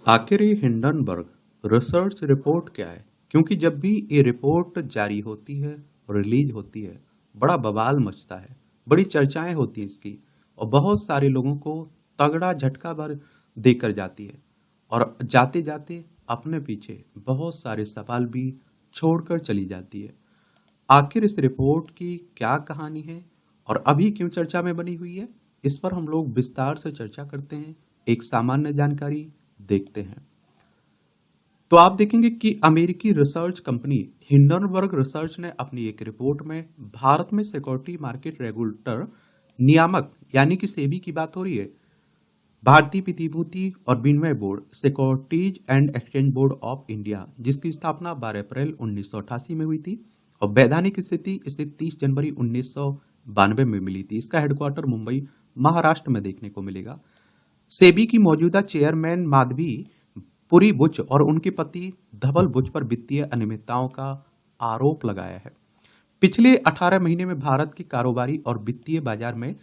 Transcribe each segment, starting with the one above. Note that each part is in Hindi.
आखिर ये हिंडनबर्ग रिसर्च रिपोर्ट क्या है? क्योंकि जब भी ये रिपोर्ट जारी होती है, रिलीज होती है, बड़ा बवाल मचता है, बड़ी चर्चाएं होती हैं इसकी, और बहुत सारे लोगों को तगड़ा झटका भर देकर जाती है, और जाते जाते अपने पीछे बहुत सारे सवाल भी छोड़कर चली जाती है। आखिर इस रिपोर्ट की क्या कहानी है और अभी क्यों चर्चा में बनी हुई है, इस पर हम लोग विस्तार से चर्चा करते हैं, एक सामान्य जानकारी देखते हैं। तो आप देखेंगे कि अमेरिकी रिसर्च कंपनी हिंडनबर्ग रिसर्च ने अपनी एक रिपोर्ट में भारत में सिक्योरिटी मार्केट रेगुलेटर नियामक यानी कि सेबी की बात हो रही है, भारतीय प्रतिभूति और विनिमय board securities and exchange board of India, जिसकी स्थापना 12 अप्रैल 1988 में हुई थी और वैधानिक स्थिति इसे 30 जनवरी 1992 में मिली थी। इसका हेडक्वार्टर मुंबई महाराष्ट्र में देखने को मिलेगा। सेबी की मौजूदा चेयरमैन माधवी पुरी बुच और उनके पति धवल बुच पर वित्तीय अनियमितताओं का आरोप लगाया है। पिछले 18 महीने में भारत की कारोबारी और वित्तीय बाजार में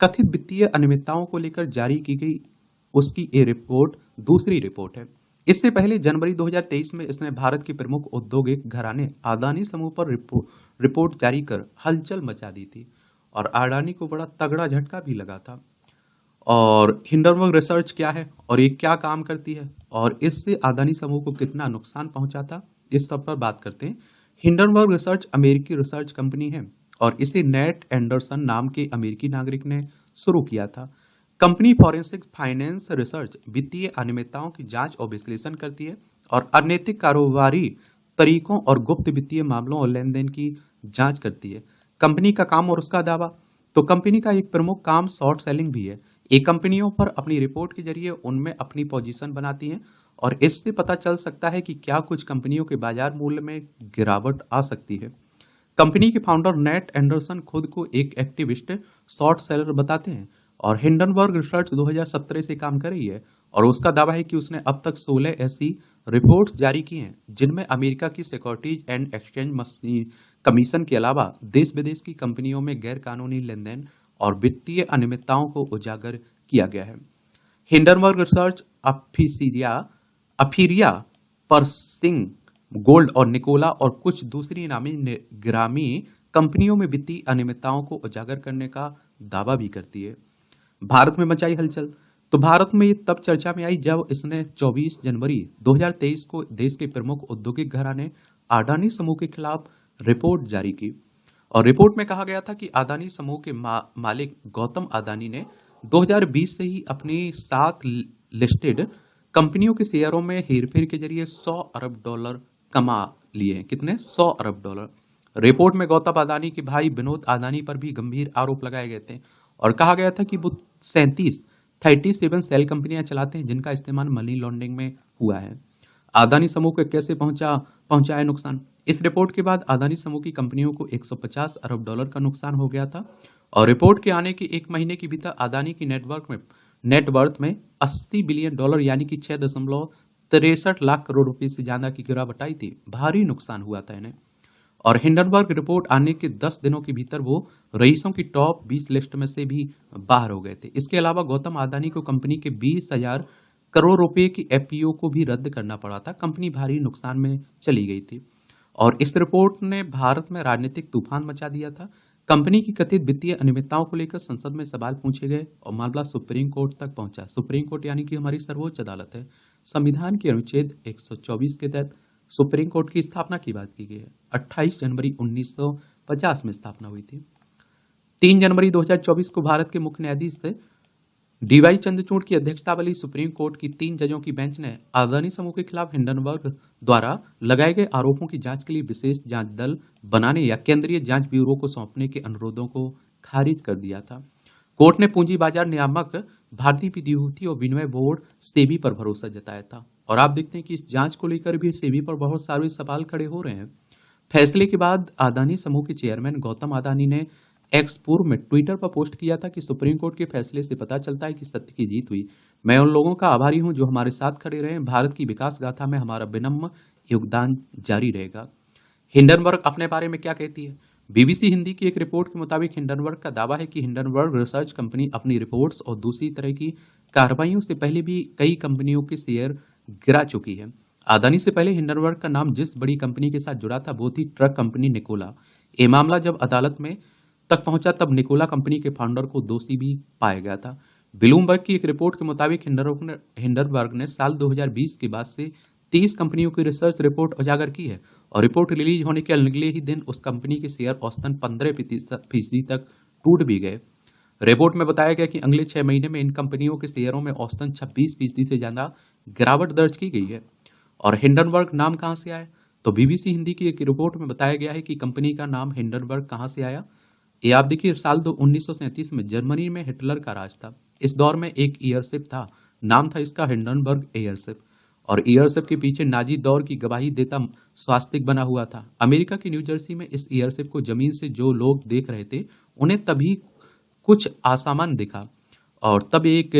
कथित वित्तीय अनियमितताओं को लेकर जारी की गई उसकी ये रिपोर्ट दूसरी रिपोर्ट है। इससे पहले जनवरी 2023 में इसने भारत के प्रमुख औद्योगिक घराने अदानी समूह पर रिपोर्ट जारी कर हलचल मचा दी थी और अडानी को बड़ा तगड़ा झटका भी लगा था। और हिंडनबर्ग रिसर्च क्या है और ये क्या काम करती है और इससे अदानी समूह को कितना नुकसान पहुंचा था, इस सब पर बात करते हैं। हिंडनबर्ग रिसर्च अमेरिकी रिसर्च कंपनी है और इसे नेट एंडरसन नाम के अमेरिकी नागरिक ने शुरू किया था। कंपनी फॉरेंसिक फाइनेंस रिसर्च वित्तीय अनियमितताओं की जांच और विश्लेषण करती है और अनैतिक कारोबारी तरीकों और गुप्त वित्तीय मामलों और लेन देन की जांच करती है। कंपनी का काम और उसका दावा। तो कंपनी का एक प्रमुख काम शॉर्ट सेलिंग भी है। ये कंपनियों पर अपनी रिपोर्ट के जरिए उनमें अपनी पोजीशन बनाती हैं और इससे पता चल सकता है कि क्या कुछ कंपनियों के बाजार मूल्य में गिरावट आ सकती है। कंपनी के फाउंडर नेट एंडरसन खुद को एक एक्टिविस्ट शॉर्ट सेलर बताते हैं और हिंडनबर्ग रिसर्च 2017 से काम कर रही है और उसका दावा है कि उसने अब तक 16 ऐसी रिपोर्ट्स जारी की हैं जिनमें अमेरिका की सिक्योरिटीज एंड एक्सचेंज कमीशन के अलावा देश विदेश की कंपनियों में गैर कानूनी लेन देन और वित्तीय अनियमितताओं को उजागर किया गया है। हिंडनबर्ग रिसर्च अफीरिया परसिंग गोल्ड और निकोला और कुछ दूसरी नामी ग्रामी कंपनियों में वित्तीय अनियमितताओं को उजागर करने का दावा भी करती है। भारत में मचाई हलचल। तो भारत में ये तब चर्चा में आई जब इसने 24 जनवरी 2023 को देश के प्रमुख औद्योगिक घराने अडानी समूह के खिलाफ रिपोर्ट जारी की और रिपोर्ट में कहा गया था कि अदानी समूह के मालिक गौतम अदानी ने 2020 से ही अपनी 7 लिस्टेड कंपनियों के शेयरों में हेरफेर के जरिए 100 अरब डॉलर कमा लिए हैं। कितने? 100 अरब डॉलर। रिपोर्ट में गौतम अदानी के भाई विनोद अदानी पर भी गंभीर आरोप लगाए गए थे और कहा गया था कि वो 37 सेल कंपनियां चलाते हैं जिनका इस्तेमाल मनी लॉन्ड्रिंग में हुआ है। अदानी समूह को कैसे पहुंचाया नुकसान। इस रिपोर्ट के बाद अदानी समूह की कंपनियों को 150 अरब डॉलर का नुकसान हो गया था और रिपोर्ट के आने के एक महीने के भीतर अदानी की नेटवर्थ में 80 बिलियन डॉलर यानी कि 6.63 लाख करोड़ रुपए से ज्यादा की गिरावट आई थी। भारी नुकसान हुआ था इन्हें और हिंडनबर्ग रिपोर्ट आने के 10 दिनों के भीतर वो रईसों की टॉप 20 लिस्ट में से भी बाहर हो गए थे। इसके अलावा गौतम अदानी को कंपनी के 20,000 करोड़ रुपए की एफपीओ को भी रद्द करना पड़ा था। कंपनी भारी नुकसान में चली गई थी और इस रिपोर्ट ने भारत में राजनीतिक तूफान मचा दिया था। कंपनी की कथित वित्तीय अनियमितताओं को लेकर संसद में सवाल पूछे गए और मामला सुप्रीम कोर्ट तक पहुंचा। सुप्रीम कोर्ट यानी कि हमारी सर्वोच्च अदालत है। संविधान के अनुच्छेद 124 के तहत सुप्रीम कोर्ट की स्थापना की बात की गई है। 28 जनवरी 1950 में स्थापना हुई थी। 3 जनवरी 2024 को भारत के मुख्य न्यायाधीश डीवाई चंद्रचूड़ की अध्यक्षता वाली सुप्रीम कोर्ट की 3 जजों की बेंच ने अदानी समूह के खिलाफ हिंडनबर्ग द्वारा लगाए गए आरोपों की जांच के लिए विशेष जांच दल बनाने या केंद्रीय जांच ब्यूरो को सौंपने के अनुरोधों को खारिज कर दिया था। कोर्ट ने पूंजी बाजार नियामक भारतीय प्रतिभूति और विनिमय बोर्ड सेबी पर भरोसा जताया था और आप देखते हैं कि इस जांच को लेकर भी सेबी पर बहुत सारे सवाल खड़े हो रहे हैं। फैसले के बाद अदानी समूह के चेयरमैन गौतम अदानी ने एक्स पूर्व में ट्विटर पर पोस्ट किया था कि सुप्रीम कोर्ट के फैसले से पता चलता है कि सत्य की जीत हुई। मैं उन लोगों का आभारी हूं जो हमारे साथ खड़े रहे। भारत की विकास गाथा में हमारा विनम्र योगदान जारी रहेगा। हिंडनबर्ग अपने बारे में क्या कहती है? बीबीसी हिंदी की एक रिपोर्ट के मुताबिक हिंडनबर्ग का दावा है कि हिंडनबर्ग रिसर्च कंपनी अपनी रिपोर्ट्स और दूसरी तरह की कार्रवाइयों से पहले भी कई कंपनियों के शेयर गिरा चुकी है। अदानी से पहले हिंडनबर्ग का नाम जिस बड़ी कंपनी के साथ जुड़ा था वो थी ट्रक कंपनी निकोला। ये मामला जब अदालत में तक पहुंचा तब निकोला कंपनी के फाउंडर को दोषी भी पाया गया था। ब्लूमबर्ग की एक रिपोर्ट के मुताबिक हिंडनबर्ग ने साल 2020 के बाद से 30 कंपनियों की रिसर्च रिपोर्ट उजागर की है और रिपोर्ट रिलीज होने के अगले ही दिन उस कंपनी के शेयर औसतन 15% तक टूट भी गए। रिपोर्ट में बताया गया कि अगले 6 महीने में इन कंपनियों के शेयरों में औसतन 26% से ज्यादा गिरावट दर्ज की गई है। और हिंडनबर्ग नाम कहां से आया? तो बीबीसी हिंदी की एक रिपोर्ट में बताया गया है कि कंपनी का नाम हिंडनबर्ग कहां से आया। ये आप देखिए, साल 1937 में जर्मनी में हिटलर का राज था। इस दौर में एक एयरशिप था, नाम था इसका हिंडनबर्ग एयरशिप, और एयरशिप के पीछे नाजी दौर की गवाही देता स्वास्तिक बना हुआ था। अमेरिका की न्यू जर्सी में इस एयरशिप को जमीन से जो लोग देख रहे थे उन्हें तभी कुछ असामान्य दिखा और तब एक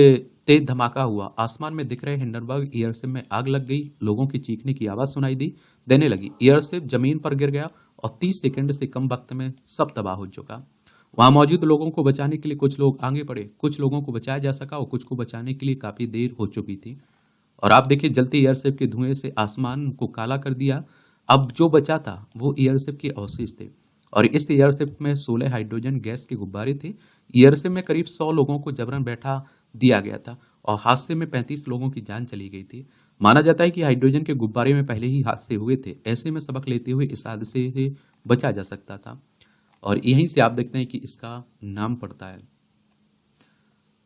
तेज धमाका हुआ। आसमान में दिख रहे हिंडनबर्ग एयरशिप में आग लग गई, लोगों की चीखने की आवाज सुनाई देने लगी। एयरशिप जमीन पर गिर गया और 30 सेकंड से कम वक्त में सब तबाह हो चुका। वहां मौजूद लोगों को बचाने के लिए कुछ लोग आगे बढ़े, कुछ लोगों को बचाया जा सका और कुछ को बचाने के लिए काफी देर हो चुकी थी। और आप देखिए, जलती एयरशिप के धुएं से आसमान को काला कर दिया। अब जो बचा था वो एयरशिप के अवशेष थे और इस एयरशिप में 16 हाइड्रोजन गैस के गुब्बारे थे। एयरशिप में करीब 100 लोगों को जबरन बैठा दिया गया था और हादसे में 35 लोगों की जान चली गई थी। माना जाता है कि हाइड्रोजन के गुब्बारे में पहले ही हादसे हुए थे, ऐसे में सबक लेते हुए इस हादसे से बचा जा सकता था और यहीं से आप देखते हैं कि इसका नाम पड़ता है।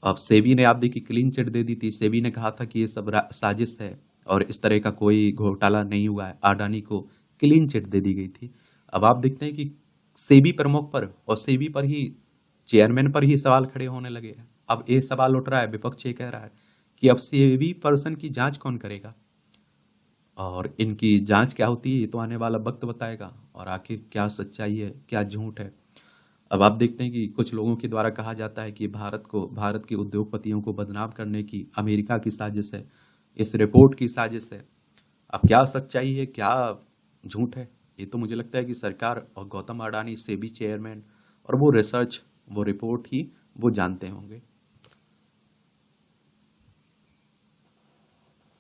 अब सेबी ने आप देखिए क्लीन चिट दे दी थी। सेबी ने कहा था कि ये सब साजिश है और इस तरह का कोई घोटाला नहीं हुआ है। अडानी को क्लीन चिट दे दी गई थी। अब आप देखते हैं कि सेबी प्रमुख पर और सेबी पर ही, चेयरमैन पर ही सवाल खड़े होने लगे हैं। अब ये सवाल उठ रहा है, विपक्ष ये कह रहा है कि अब सेबी पर्सन की जांच कौन करेगा और इनकी जांच क्या होती है ये तो आने वाला वक्त बताएगा और आखिर क्या सच्चाई है क्या झूठ है। अब आप देखते हैं कि कुछ लोगों के द्वारा कहा जाता है कि भारत के उद्योगपतियों को बदनाम करने की अमेरिका की साजिश है, इस रिपोर्ट की साजिश है। अब क्या सच्चाई है क्या झूठ है, ये तो मुझे लगता है कि सरकार और गौतम अडानी, सेबी चेयरमैन और वो रिपोर्ट ही वो जानते होंगे।